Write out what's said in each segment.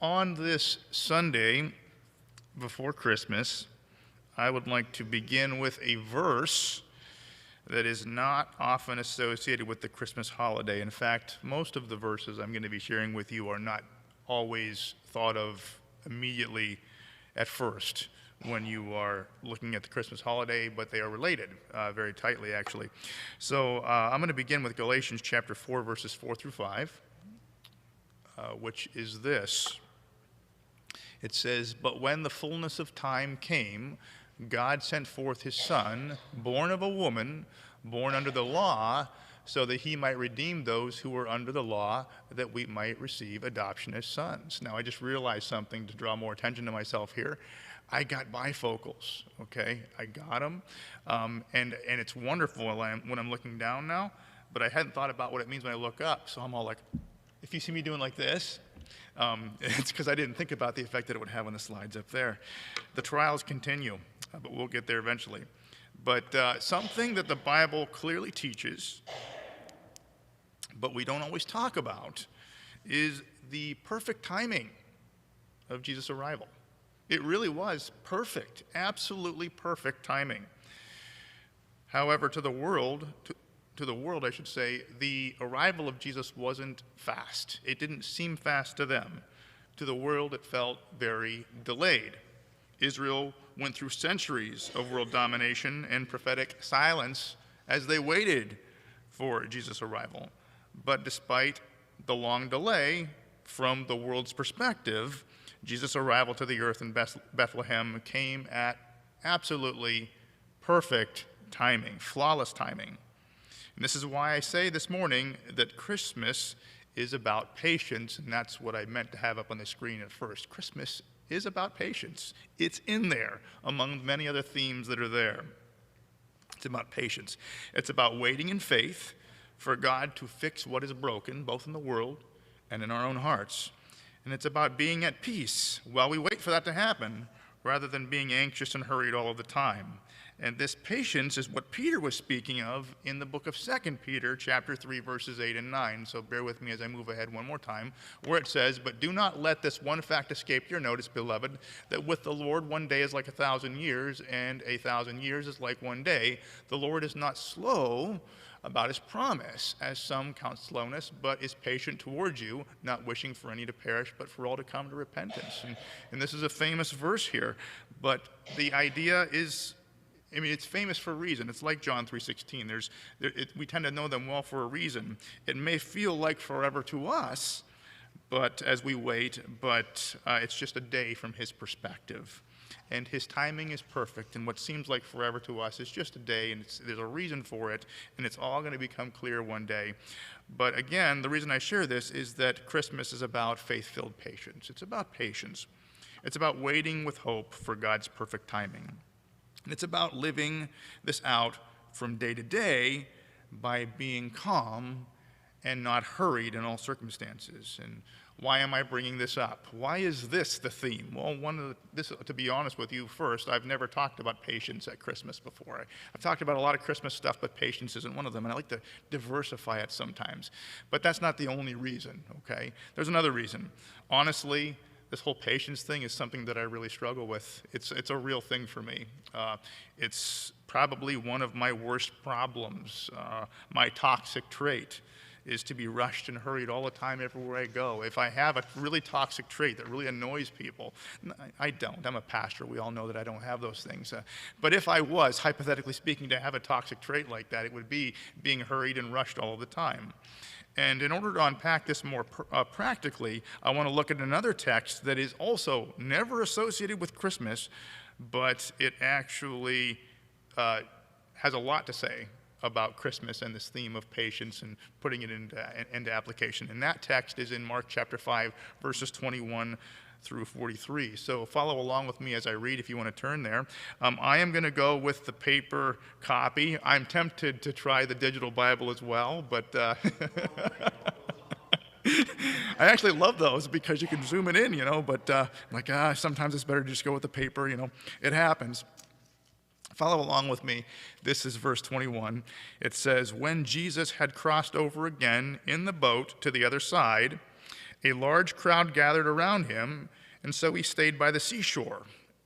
On this Sunday before Christmas, I would like to begin with a verse that is not often associated with the Christmas holiday. In fact, most of the verses I'm going to be sharing with you are not always thought of immediately at first when you are looking at the Christmas holiday, but they are related very tightly, actually. So I'm going to begin with Galatians chapter 4, verses 4 through 5, which is this. It says, "But when the fullness of time came, God sent forth his Son, born of a woman, born under the law, so that he might redeem those who were under the law, that we might receive adoption as sons." Now, I just realized something to draw more attention to myself here. I got bifocals, okay? I got them, and it's wonderful when I'm looking down now, but I hadn't thought about what it means when I look up, so I'm all like, if you see me doing like this, it's because I didn't think about the effect that it would have on the slides up there. The trials continue, but we'll get there eventually. But something that the Bible clearly teaches, but we don't always talk about, is the perfect timing of Jesus' arrival. It really was perfect, absolutely perfect timing. However, to the world, I should say, the arrival of Jesus wasn't fast. It didn't seem fast to them. To the world, it felt very delayed. Israel went through centuries of world domination and prophetic silence as they waited for Jesus' arrival. But despite the long delay, from the world's perspective, Jesus' arrival to the earth in Bethlehem came at absolutely perfect timing, flawless timing. And this is why I say this morning that Christmas is about patience, and that's what I meant to have up on the screen at first. Christmas is about patience. It's in there among many other themes that are there. It's about patience. It's about waiting in faith for God to fix what is broken, both in the world and in our own hearts. And it's about being at peace while we wait for that to happen, rather than being anxious and hurried all of the time. And this patience is what Peter was speaking of in the book of 2 Peter, chapter 3, verses 8 and 9. So bear with me as I move ahead one more time, where it says, "But do not let this one fact escape your notice, beloved, that with the Lord 1 day is like 1,000 years, and 1,000 years is like 1 day. The Lord is not slow about his promise, as some count slowness, but is patient towards you, not wishing for any to perish, but for all to come to repentance." And this is a famous verse here, but the idea is, it's famous for a reason. It's like John 3:16. We tend to know them well for a reason. It may feel like forever to us, but as we wait, but it's just a day from his perspective. And his timing is perfect, and what seems like forever to us is just a day, and there's a reason for it, and it's all going to become clear one day. But again, the reason I share this is that Christmas is about faith-filled patience. It's about patience. It's about waiting with hope for God's perfect timing. And it's about living this out from day to day by being calm and not hurried in all circumstances. And why am I bringing this up? Why is this the theme? Well, to be honest with you first, I've never talked about patience at Christmas before. I've talked about a lot of Christmas stuff, but patience isn't one of them, and I like to diversify it sometimes. But that's not the only reason, okay? There's another reason. Honestly, this whole patience thing is something that I really struggle with. It's a real thing for me. It's probably one of my worst problems. My toxic trait is to be rushed and hurried all the time everywhere I go. If I have a really toxic trait that really annoys people, I don't. I'm a pastor. We all know that I don't have those things. But if I was, hypothetically speaking, to have a toxic trait like that, it would be being hurried and rushed all the time. And in order to unpack this more practically, I want to look at another text that is also never associated with Christmas, but it actually has a lot to say about Christmas and this theme of patience and putting it into application. And that text is in Mark chapter 5, verses 21 through 43. So follow along with me as I read if you want to turn there. I am going to go with the paper copy. I'm tempted to try the digital Bible as well, but I actually love those because you can zoom it in, but sometimes it's better to just go with the paper, It happens. Follow along with me. This is verse 21. It says, "When Jesus had crossed over again in the boat to the other side, A large crowd gathered around him, and so he stayed by the seashore.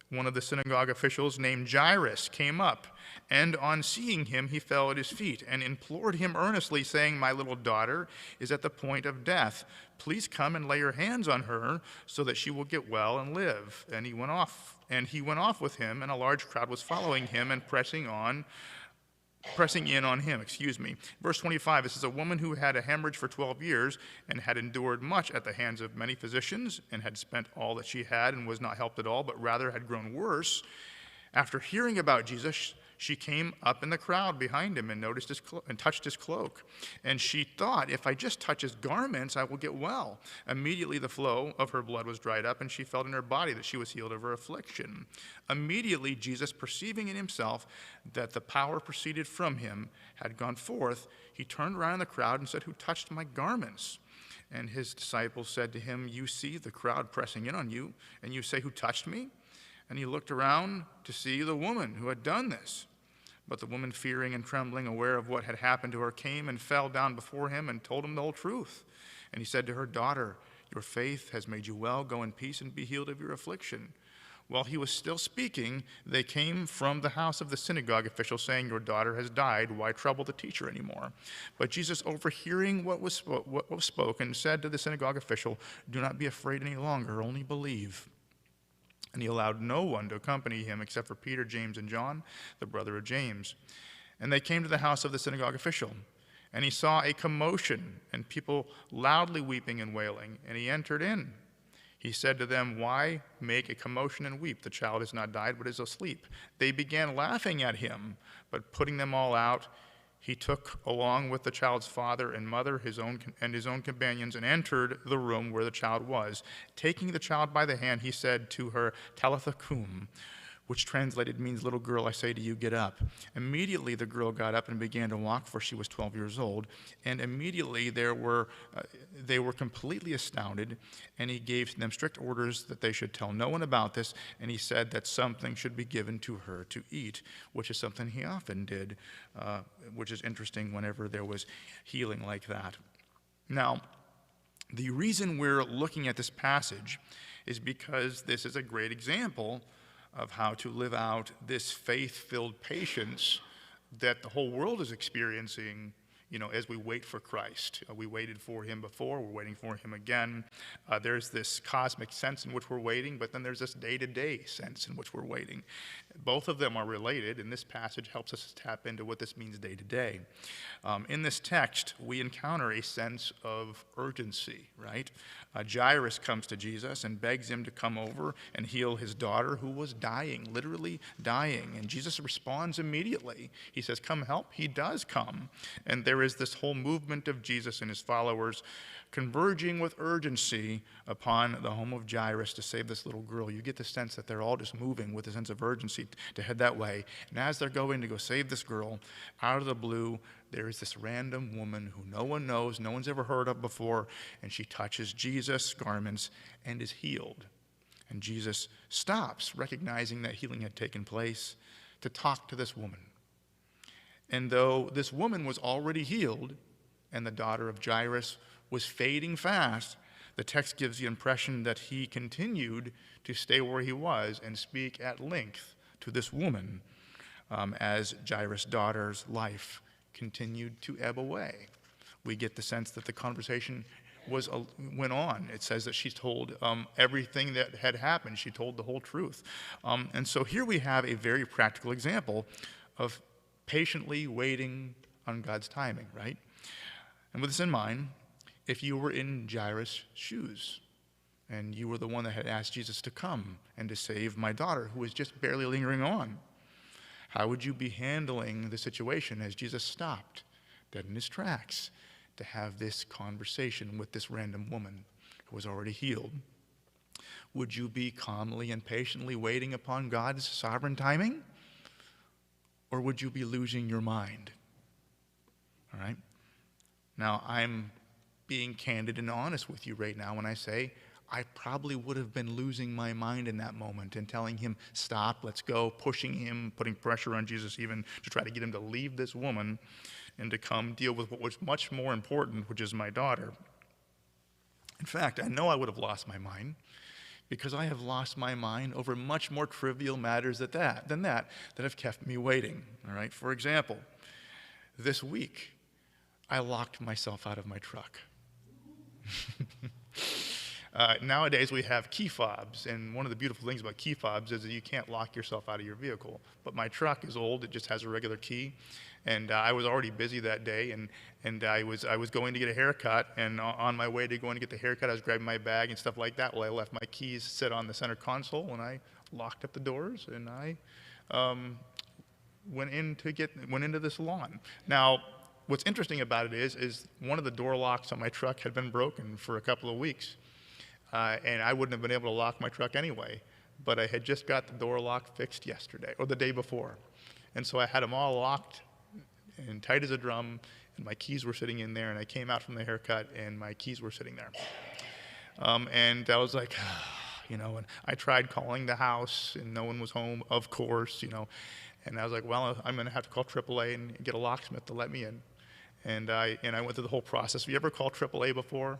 One of the synagogue officials named Jairus came up, and on seeing him, he fell at his feet and implored him earnestly, saying, "My little daughter is at the point of death. Please come and lay your hands on her so that she will get well and live." And he went off with him, and a large crowd was following him and pressing in on him. Verse 25, it says, "A woman who had a hemorrhage for 12 years and had endured much at the hands of many physicians and had spent all that she had and was not helped at all, but rather had grown worse, after hearing about Jesus, she came up in the crowd behind him and noticed and touched his cloak. And she thought, 'If I just touch his garments, I will get well.' Immediately the flow of her blood was dried up, and she felt in her body that she was healed of her affliction. Immediately Jesus, perceiving in himself that the power proceeded from him, had gone forth, he turned around in the crowd and said, 'Who touched my garments?' And his disciples said to him, 'You see the crowd pressing in on you, and you say, "Who touched me?" And he looked around to see the woman who had done this. But the woman, fearing and trembling, aware of what had happened to her, came and fell down before him and told him the whole truth. And he said to her, "Daughter, your faith has made you well. Go in peace and be healed of your affliction." While he was still speaking, they came from the house of the synagogue official, saying, "Your daughter has died. Why trouble the teacher anymore?" But Jesus, overhearing what was spoken, said to the synagogue official, "Do not be afraid any longer, only believe." And he allowed no one to accompany him except for Peter, James, and John, the brother of James. And they came to the house of the synagogue official. And he saw a commotion and people loudly weeping and wailing. And he entered in. He said to them, "Why make a commotion and weep? The child has not died, but is asleep." They began laughing at him, but putting them all out, he took along with the child's father and mother his own companions and entered the room where the child was. Taking the child by the hand, he said to her, "Talitha cum," which translated means, "Little girl, I say to you, get up." Immediately the girl got up and began to walk, for she was 12 years old. And immediately they were completely astounded, and he gave them strict orders that they should tell no one about this, and he said that something should be given to her to eat, which is something he often did, which is interesting whenever there was healing like that. Now, the reason we're looking at this passage is because this is a great example of how to live out this faith-filled patience that the whole world is experiencing, as we wait for Christ. We waited for him before, we're waiting for him again. There's this cosmic sense in which we're waiting, but then there's this day-to-day sense in which we're waiting. Both of them are related, and this passage helps us tap into what this means day to day. In this text, we encounter a sense of urgency, right? Jairus comes to Jesus and begs him to come over and heal his daughter who was dying, literally dying. And Jesus responds immediately. He says, "Come help." He does come. And there is this whole movement of Jesus and his followers converging with urgency upon the home of Jairus to save this little girl. You get the sense that they're all just moving with a sense of urgency to head that way. And as they're going to go save this girl, out of the blue, there is this random woman who no one knows, no one's ever heard of before, and she touches Jesus' garments and is healed. And Jesus stops, recognizing that healing had taken place, to talk to this woman. And though this woman was already healed, and the daughter of Jairus was fading fast, the text gives the impression that he continued to stay where he was and speak at length to this woman as Jairus' daughter's life continued to ebb away. We get the sense that the conversation went on. It says that she told everything that had happened. She told the whole truth. And so here we have a very practical example of patiently waiting on God's timing, right? And with this in mind, if you were in Jairus' shoes and you were the one that had asked Jesus to come and to save my daughter who was just barely lingering on, how would you be handling the situation as Jesus stopped dead in his tracks to have this conversation with this random woman who was already healed? Would you be calmly and patiently waiting upon God's sovereign timing? Or would you be losing your mind? All right? Now, I'm being candid and honest with you right now when I say I probably would have been losing my mind in that moment and telling him, "Stop, let's go," pushing him, putting pressure on Jesus even to try to get him to leave this woman and to come deal with what was much more important, which is my daughter. In fact, I know I would have lost my mind because I have lost my mind over much more trivial matters than that have kept me waiting. All right. For example, this week, I locked myself out of my truck. Nowadays, we have key fobs, and one of the beautiful things about key fobs is that you can't lock yourself out of your vehicle. But my truck is old; it just has a regular key, and I was already busy that day, and I was going to get a haircut, and on my way to going to get the haircut, I was grabbing my bag and stuff like that. Well, I left my keys sit on the center console, and I locked up the doors, and I went into the salon. Now, what's interesting about it is one of the door locks on my truck had been broken for a couple of weeks. And I wouldn't have been able to lock my truck anyway, but I had just got the door lock fixed yesterday, or the day before. And so I had them all locked and tight as a drum, and my keys were sitting in there, and I came out from the haircut, and my keys were sitting there. And I was like, and I tried calling the house, and no one was home, of course, And I was like, well, I'm going to have to call AAA and get a locksmith to let me in. And I went through the whole process. Have you ever called AAA before?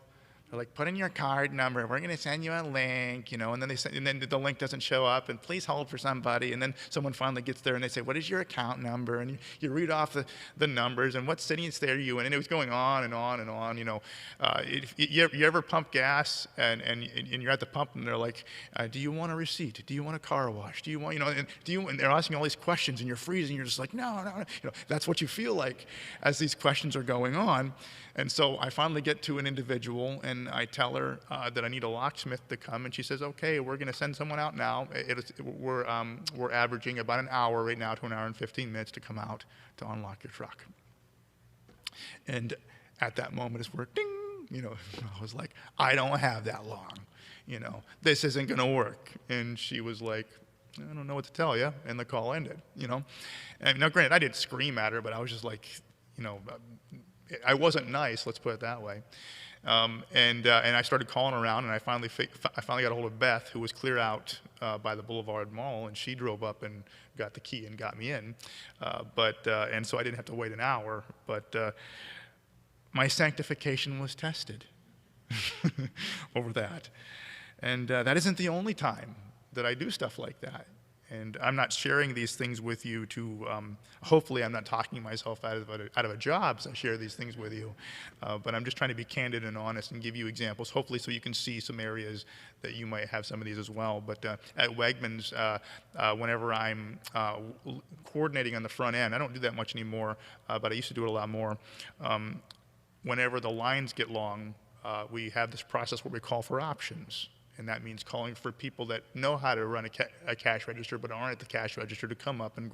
They're like, put in your card number. We're going to send you a link, and then the link doesn't show up, and please hold for somebody. And then someone finally gets there, and they say, what is your account number? And you read off the numbers, and what city and state are you in? And it was going on and on and on. You ever pump gas, and you're at the pump, and they're like, do you want a receipt? Do you want a car wash? Do you want, and they're asking all these questions, and you're freezing. You're just like, no. That's what you feel like as these questions are going on. And so I finally get to an individual, and I tell her that I need a locksmith to come, and she says, okay, we're going to send someone out now. We're averaging about an hour right now to an hour and 15 minutes to come out to unlock your truck. And at that moment, it's where ding, I was like, I don't have that long. This isn't going to work. And she was like, I don't know what to tell you. And the call ended, And now, granted, I didn't scream at her, but I was just like, I wasn't nice, let's put it that way. And I started calling around, and I finally got a hold of Beth, who was clear out by the Boulevard Mall, and she drove up and got the key and got me in. And so I didn't have to wait an hour, but my sanctification was tested over that. And that isn't the only time that I do stuff like that. And I'm not sharing these things with you to, hopefully I'm not talking myself out of a job as I share these things with you. But I'm just trying to be candid and honest and give you examples, hopefully so you can see some areas that you might have some of these as well. But at Wegmans, whenever I'm coordinating on the front end, I don't do that much anymore, but I used to do it a lot more. Whenever the lines get long, we have this process where we call for options. And that means calling for people that know how to run a cash register but aren't at the cash register to come up and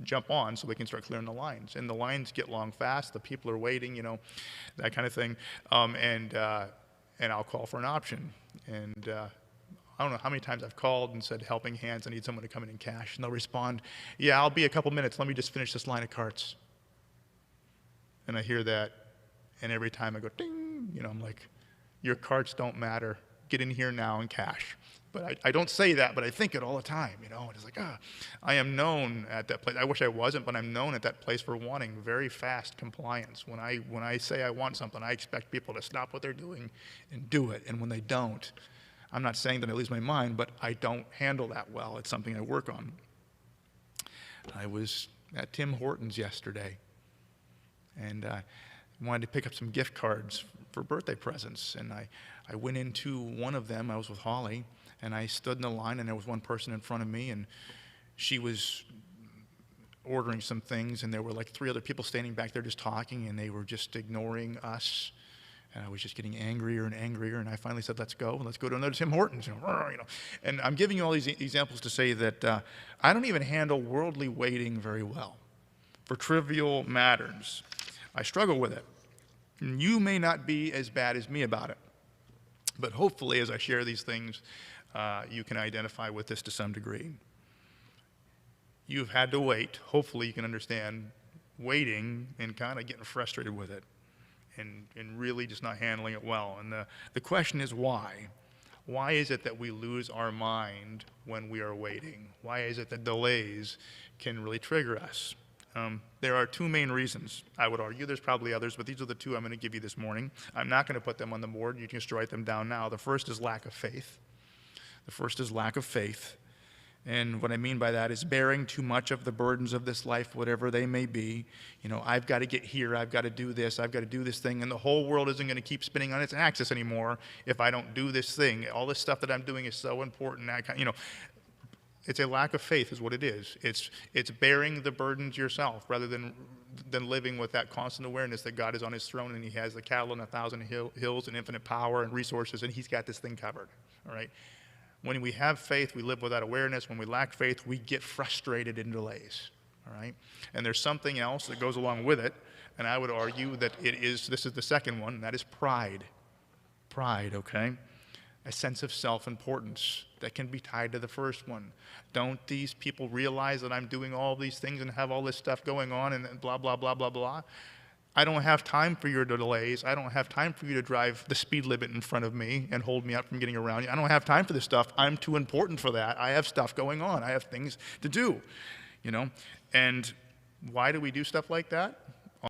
jump on so we can start clearing the lines. And the lines get long fast. The people are waiting, that kind of thing. And I'll call for an option. And I don't know how many times I've called and said, helping hands, I need someone to come in and cash. And they'll respond, yeah, I'll be a couple minutes. Let me just finish this line of carts. And I hear that. And every time I go, ding, I'm like, your carts don't matter. Get in here now and cash. But I don't say that, but I think it all the time, and it's like, I am known at that place. I wish I wasn't, but I'm known at that place for wanting very fast compliance. When I say I want something, I expect people to stop what they're doing and do it. And when they don't, I'm not saying that I lose my mind, but I don't handle that well. It's something I work on. I was at Tim Hortons yesterday, and I wanted to pick up some gift cards for birthday presents, and I went into one of them. I was with Holly, and I stood in the line, and there was one person in front of me, and she was ordering some things, and there were like 3 other people standing back there just talking, and they were just ignoring us. And I was just getting angrier and angrier, and I finally said, let's go to another Tim Hortons. And I'm giving you all these examples to say that I don't even handle worldly waiting very well for trivial matters. I struggle with it. And you may not be as bad as me about it. But hopefully, as I share these things, you can identify with this to some degree. You've had to wait. Hopefully, you can understand waiting and kind of getting frustrated with it and really just not handling it well. And the question is why? Why is it that we lose our mind when we are waiting? Why is it that delays can really trigger us? There are two main reasons, I would argue. There's probably others, but these are the two I'm going to give you this morning. I'm not going to put them on the board. You can just write them down now. The first is lack of faith. The first is lack of faith. And what I mean by that is bearing too much of the burdens of this life, whatever they may be. You know, I've got to get here, I've got to do this, I've got to do this thing, and the whole world isn't going to keep spinning on its axis anymore if I don't do this thing. All this stuff that I'm doing is so important. It's a lack of faith is what it is. It's bearing the burdens yourself rather than living with that constant awareness that God is on his throne and he has the cattle on 1,000 hills and infinite power and resources, and he's got this thing covered, all right? When we have faith, we live with that awareness. When we lack faith, we get frustrated in delays, all right? And there's something else that goes along with it, and I would argue that this is the second one, and that is pride. Pride, okay? A sense of self-importance that can be tied to the first one. Don't these people realize that I'm doing all these things and have all this stuff going on and blah, blah, blah, blah, blah? I don't have time for your delays. I don't have time for you to drive the speed limit in front of me and hold me up from getting around you. I don't have time for this stuff. I'm too important for that. I have stuff going on. I have things to do, you know? And why do we do stuff like that?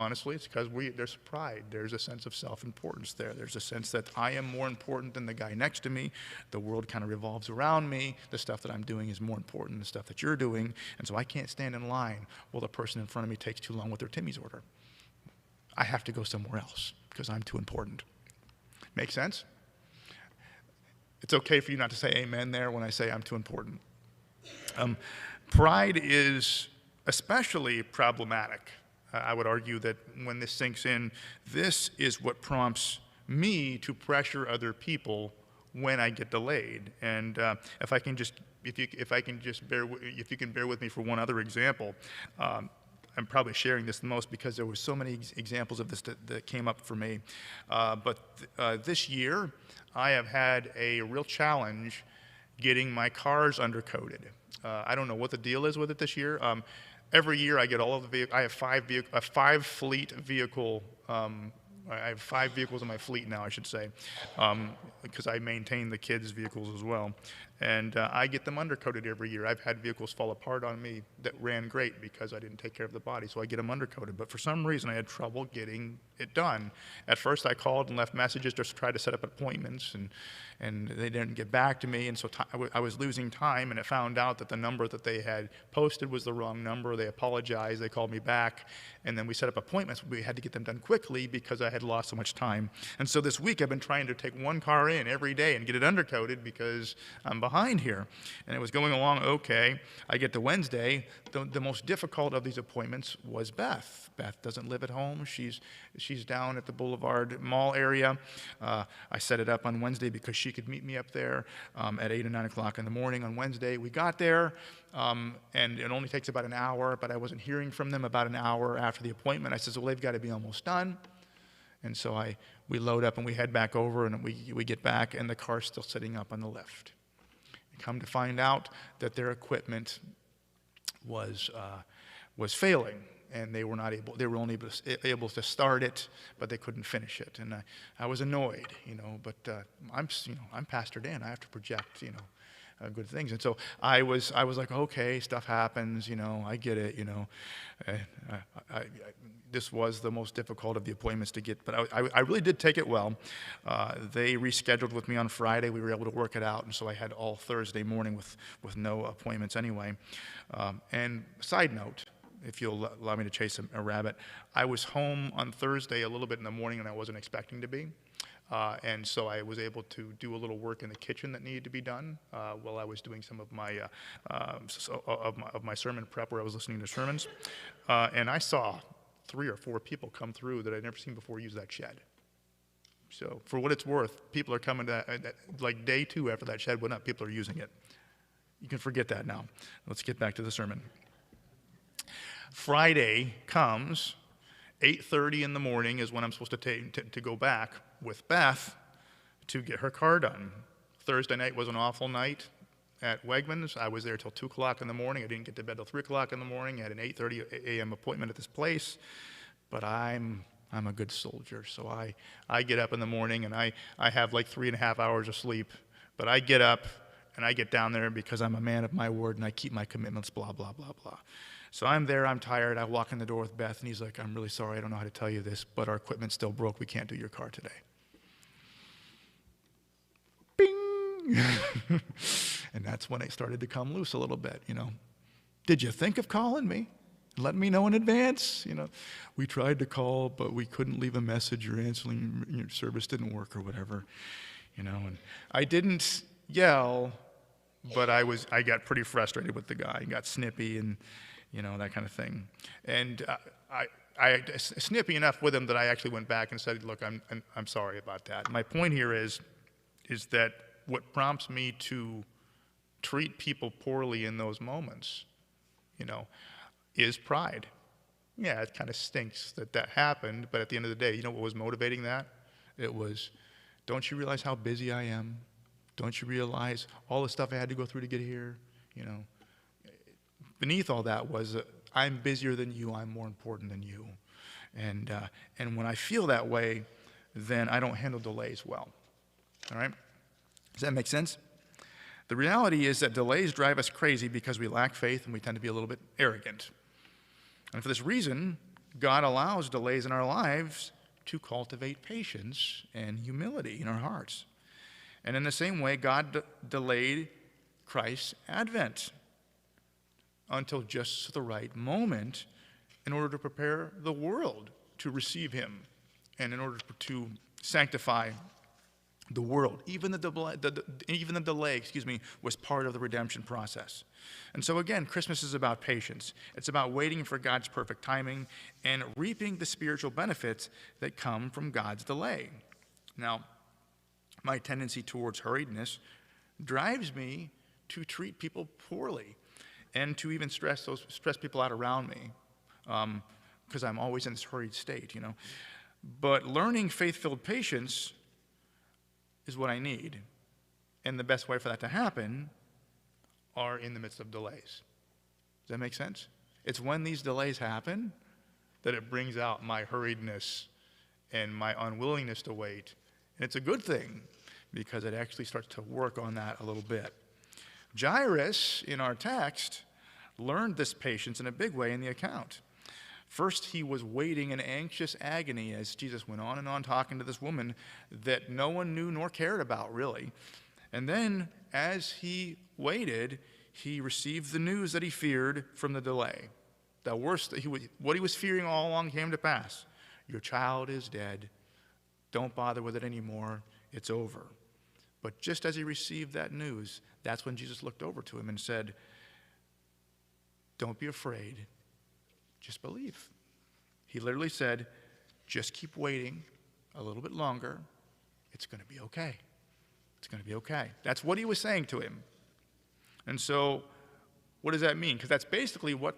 Honestly, it's because there's pride. There's a sense of self-importance there. There's a sense that I am more important than the guy next to me. The world kind of revolves around me. The stuff that I'm doing is more important than the stuff that you're doing. And so I can't stand in line while the person in front of me takes too long with their Timmy's order. I have to go somewhere else because I'm too important. Make sense? It's okay for you not to say amen there when I say I'm too important. Pride is especially problematic. I would argue that when this sinks in, this is what prompts me to pressure other people when I get delayed. And if you can bear with me for one other example, I'm probably sharing this the most because there were so many examples of this that came up for me. But this year, I have had a real challenge getting my cars undercoated. I don't know what the deal is with it this year. Every year I get all of the vehicles. I have five fleet vehicle. I have 5 vehicles in my fleet now, I should say, because I maintain the kids' vehicles as well. And I get them undercoated every year. I've had vehicles fall apart on me that ran great because I didn't take care of the body, so I get them undercoated. But for some reason, I had trouble getting it done. At first, I called and left messages just to try to set up appointments, and they didn't get back to me, and so I was losing time, and it found out that the number that they had posted was the wrong number. They apologized. They called me back, and then we set up appointments. We had to get them done quickly because I had lost so much time. And so this week, I've been trying to take one car in every day and get it undercoated because I'm behind here. And it was going along okay. I get to Wednesday. The most difficult of these appointments was Beth. Beth doesn't live at home. She's down at the Boulevard Mall area. I set it up on Wednesday because she could meet me up there at 8 or 9 o'clock in the morning on Wednesday. We got there, and it only takes about an hour, but I wasn't hearing from them about an hour after the appointment. I said, well, they've got to be almost done. And so we load up and we head back over, and we get back, and the car's still sitting up on the lift. Come to find out that their equipment was failing, and they were not able. They were only able to start it, but they couldn't finish it. And I was annoyed, But I'm Pastor Dan. I have to project, good things. And so I was like, okay, stuff happens, I get it, this was the most difficult of the appointments to get, but I really did take it well. They rescheduled with me on Friday. We were able to work it out, and so I had all Thursday morning with no appointments anyway. And side note, if you'll allow me to chase a rabbit, I was home on Thursday a little bit in the morning, and I wasn't expecting to be. And so I was able to do a little work in the kitchen that needed to be done while I was doing some of my sermon prep where I was listening to sermons. And I saw 3 or 4 people come through that I'd never seen before use that shed. So for what it's worth, people are coming to, like day 2 after that shed went up, people are using it. You can forget that now. Let's get back to the sermon. Friday comes, 8:30 in the morning is when I'm supposed to go back with Beth to get her car done. Thursday night was an awful night at Wegmans. I was there till 2 o'clock in the morning. I didn't get to bed till 3 o'clock in the morning. I had an 8:30 a.m. appointment at this place. But I'm a good soldier, so I get up in the morning, and I have like 3.5 hours of sleep. But I get up, and I get down there because I'm a man of my word, and I keep my commitments, blah, blah, blah, blah. So I'm there, I'm tired. I walk in the door with Beth, and he's like, I'm really sorry, I don't know how to tell you this, but our equipment's still broke. We can't do your car today. Bing! And that's when it started to come loose a little bit, Did you think of calling me? Let me know in advance. We tried to call, but we couldn't leave a message. Your answering your service didn't work or whatever, And I didn't yell, but I got pretty frustrated with the guy. I got snippy and, that kind of thing. And I snippy enough with him that I actually went back and said, look, I'm sorry about that. My point here is that what prompts me to treat people poorly in those moments, is pride. Yeah, it kind of stinks that happened, but at the end of the day, what was motivating that? It was, don't you realize how busy I am? Don't you realize all the stuff I had to go through to get here? Beneath all that was, I'm busier than you, I'm more important than you. And when I feel that way, then I don't handle delays well. All right? Does that make sense? The reality is that delays drive us crazy because we lack faith and we tend to be a little bit arrogant. And for this reason, God allows delays in our lives to cultivate patience and humility in our hearts. And in the same way, God delayed Christ's advent until just the right moment in order to prepare the world to receive him and in order to sanctify the world. Even the delay, was part of the redemption process. And so again, Christmas is about patience. It's about waiting for God's perfect timing and reaping the spiritual benefits that come from God's delay. Now, my tendency towards hurriedness drives me to treat people poorly and to even stress people out around me because I'm always in this hurried state, But learning faith-filled patience is what I need. And the best way for that to happen are in the midst of delays. Does that make sense? It's when these delays happen that it brings out my hurriedness and my unwillingness to wait. And it's a good thing because it actually starts to work on that a little bit. Jairus, in our text, learned this patience in a big way in the account. First, he was waiting in anxious agony as Jesus went on and on talking to this woman that no one knew nor cared about, really. And then, as he waited, he received the news that he feared from the delay. The worst, what he was fearing all along came to pass. Your child is dead. Don't bother with it anymore. It's over. But just as he received that news, that's when Jesus looked over to him and said, don't be afraid. Just believe. He literally said, just keep waiting a little bit longer. It's going to be okay. It's going to be okay. That's what he was saying to him. And so, what does that mean? Because that's basically what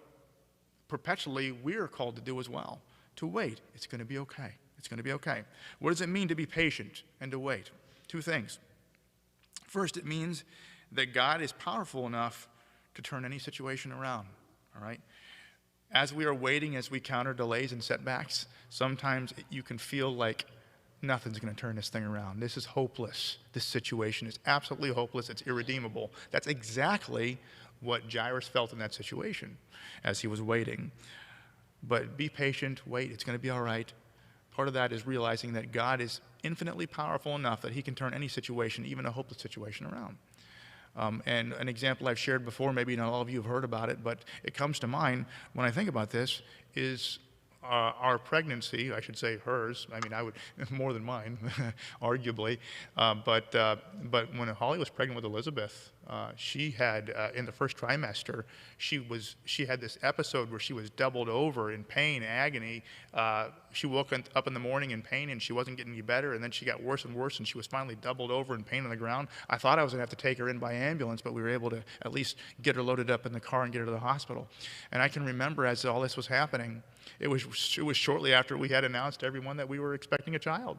perpetually we're called to do as well. To wait. It's going to be okay. It's going to be okay. What does it mean to be patient and to wait? Two things. First, it means that God is powerful enough to turn any situation around. All right? As we are waiting, as we counter delays and setbacks, sometimes you can feel like nothing's going to turn this thing around. This is hopeless. This situation is absolutely hopeless. It's irredeemable. That's exactly what Jairus felt in that situation as he was waiting. But be patient, wait, it's going to be all right. Part of that is realizing that God is infinitely powerful enough that he can turn any situation, even a hopeless situation, around. And an example I've shared before, maybe not all of you have heard about it, but it comes to mind when I think about this, is our pregnancy, I should say hers, I mean, I would, more than mine, arguably, but when Holly was pregnant with Elizabeth, she had, in the first trimester, she had this episode where she was doubled over in pain, agony. She woke up in the morning in pain and she wasn't getting any better, and then she got worse and worse, and she was finally doubled over in pain on the ground. I thought I was going to have to take her in by ambulance, but we were able to at least get her loaded up in the car and get her to the hospital. And I can remember as all this was happening, it was shortly after we had announced to everyone that we were expecting a child.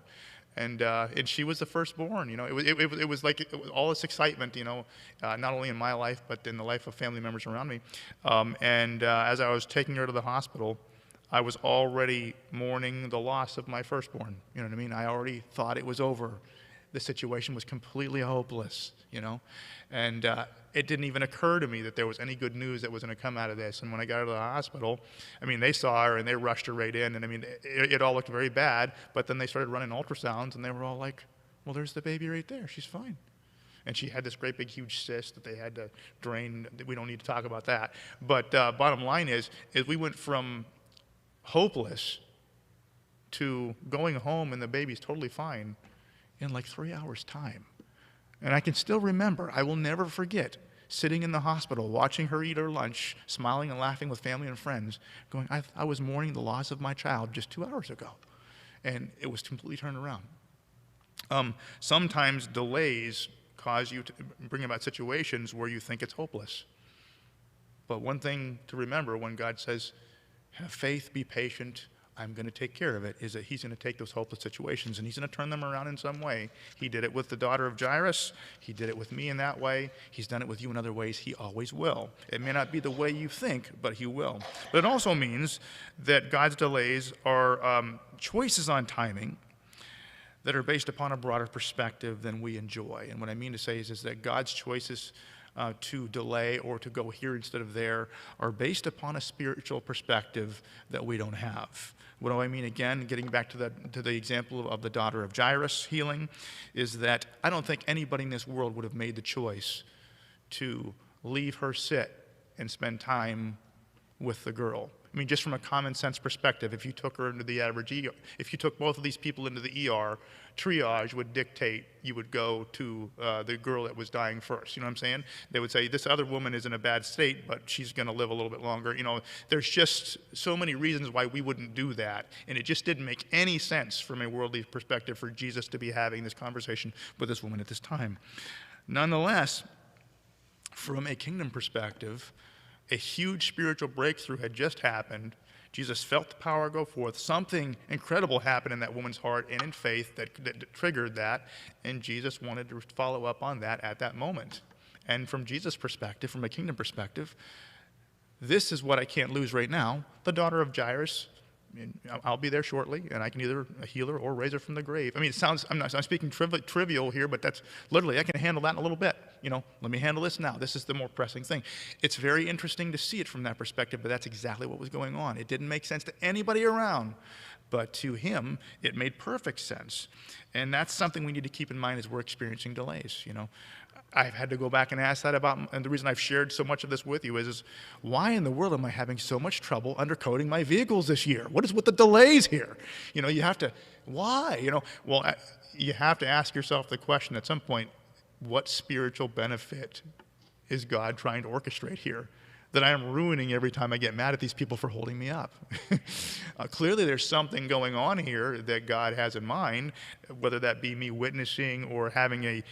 And she was the firstborn. It was like all this excitement, not only in my life, but in the life of family members around me. As I was taking her to the hospital, I was already mourning the loss of my firstborn. You know what I mean? I already thought it was over. the situation was completely hopeless, and it didn't even occur to me that there was any good news that was going to come out of this. And when I got out of the hospital, they saw her and they rushed her right in, and it all looked very bad, but then they started running ultrasounds and they were all like, well, there's the baby right there, she's fine. And she had this great big huge cyst that they had to drain. We don't need to talk about that. But bottom line is we went from hopeless to going home and the baby's totally fine in like 3 hours' time. And I can still remember, I will never forget, sitting in the hospital, watching her eat her lunch, smiling and laughing with family and friends, going, I was mourning the loss of my child just 2 hours ago. And it was completely turned around. Sometimes delays cause you to bring about situations where you think it's hopeless. But one thing to remember when God says, have faith, be patient, I'm going to take care of it, is that he's going to take those hopeless situations and he's going to turn them around in some way. He did it with the daughter of Jairus. He did it with me in that way. He's done it with you in other ways. He always will. It may not be the way you think, but he will. But it also means that God's delays are choices on timing that are based upon a broader perspective than we enjoy. And what I mean to say is that God's choices to delay or to go here instead of there are based upon a spiritual perspective that we don't have. What do I mean? Again, getting back to the example of the daughter of Jairus healing, is that I don't think anybody in this world would have made the choice to leave her sit and spend time with the girl. Just from a common sense perspective, if you took her into the average ER, if you took both of these people into the ER, triage would dictate you would go to the girl that was dying first. You know what I'm saying? They would say, this other woman is in a bad state, but she's going to live a little bit longer. There's just so many reasons why we wouldn't do that. And it just didn't make any sense from a worldly perspective for Jesus to be having this conversation with this woman at this time. Nonetheless, from a kingdom perspective, a huge spiritual breakthrough had just happened. Jesus felt the power go forth. Something incredible happened in that woman's heart and in faith that triggered that, and Jesus wanted to follow up on that at that moment. And from Jesus' perspective, from a kingdom perspective, this is what I can't lose right now. The daughter of Jairus, I'll be there shortly, and I can either heal her or raise her from the grave. It sounds, I'm speaking trivial here, but that's literally, I can handle that in a little bit. Let me handle this now. This is the more pressing thing. It's very interesting to see it from that perspective, but that's exactly what was going on. It didn't make sense to anybody around, but to him, it made perfect sense. And that's something we need to keep in mind as we're experiencing delays. I've had to go back and ask that about, and the reason I've shared so much of this with you is why in the world am I having so much trouble undercoating my vehicles this year? What is with the delays here? You have to, why? Well, you have to ask yourself the question at some point, what spiritual benefit is God trying to orchestrate here that I am ruining every time I get mad at these people for holding me up? Clearly there's something going on here that God has in mind, whether that be me witnessing or having an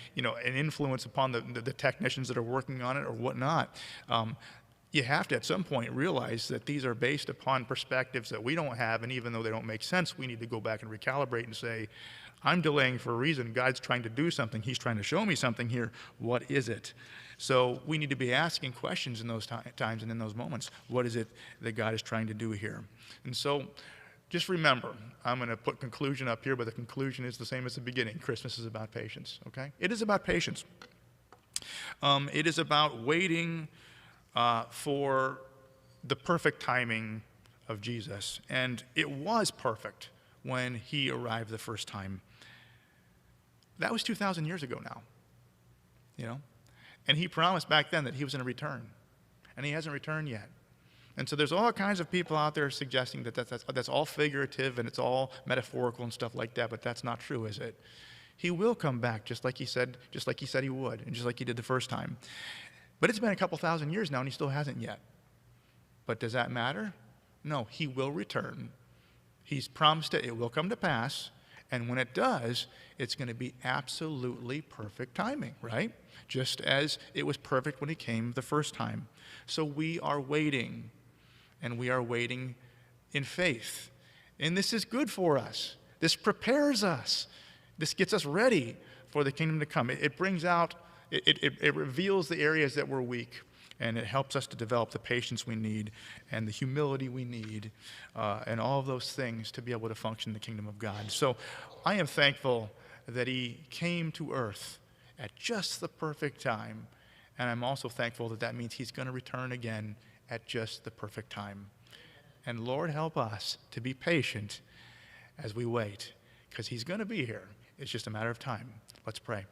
influence upon the technicians that are working on it or whatnot. You have to at some point realize that these are based upon perspectives that we don't have, and even though they don't make sense, we need to go back and recalibrate and say, I'm delaying for a reason. God's trying to do something. He's trying to show me something here. What is it? So we need to be asking questions in those times and in those moments. What is it that God is trying to do here? And so just remember, I'm going to put conclusion up here, but the conclusion is the same as the beginning. Christmas is about patience, okay? It is about patience. It is about waiting for the perfect timing of Jesus. And it was perfect when he arrived the first time. That was 2,000 years ago now, And he promised back then that he was going to return. And he hasn't returned yet. And so there's all kinds of people out there suggesting that that's all figurative and it's all metaphorical and stuff like that, but that's not true, is it? He will come back just like he said he would, and just like he did the first time. But it's been a couple thousand years now and he still hasn't yet. But does that matter? No, he will return. He's promised it will come to pass. And when it does, it's going to be absolutely perfect timing, right? Just as it was perfect when he came the first time. So we are waiting, and we are waiting in faith. And this is good for us. This prepares us. This gets us ready for the kingdom to come. It brings out, it reveals the areas that we're weak. And it helps us to develop the patience we need and the humility we need and all of those things to be able to function in the kingdom of God. So I am thankful that he came to earth at just the perfect time. And I'm also thankful that that means he's going to return again at just the perfect time. And Lord, help us to be patient as we wait, because he's going to be here. It's just a matter of time. Let's pray.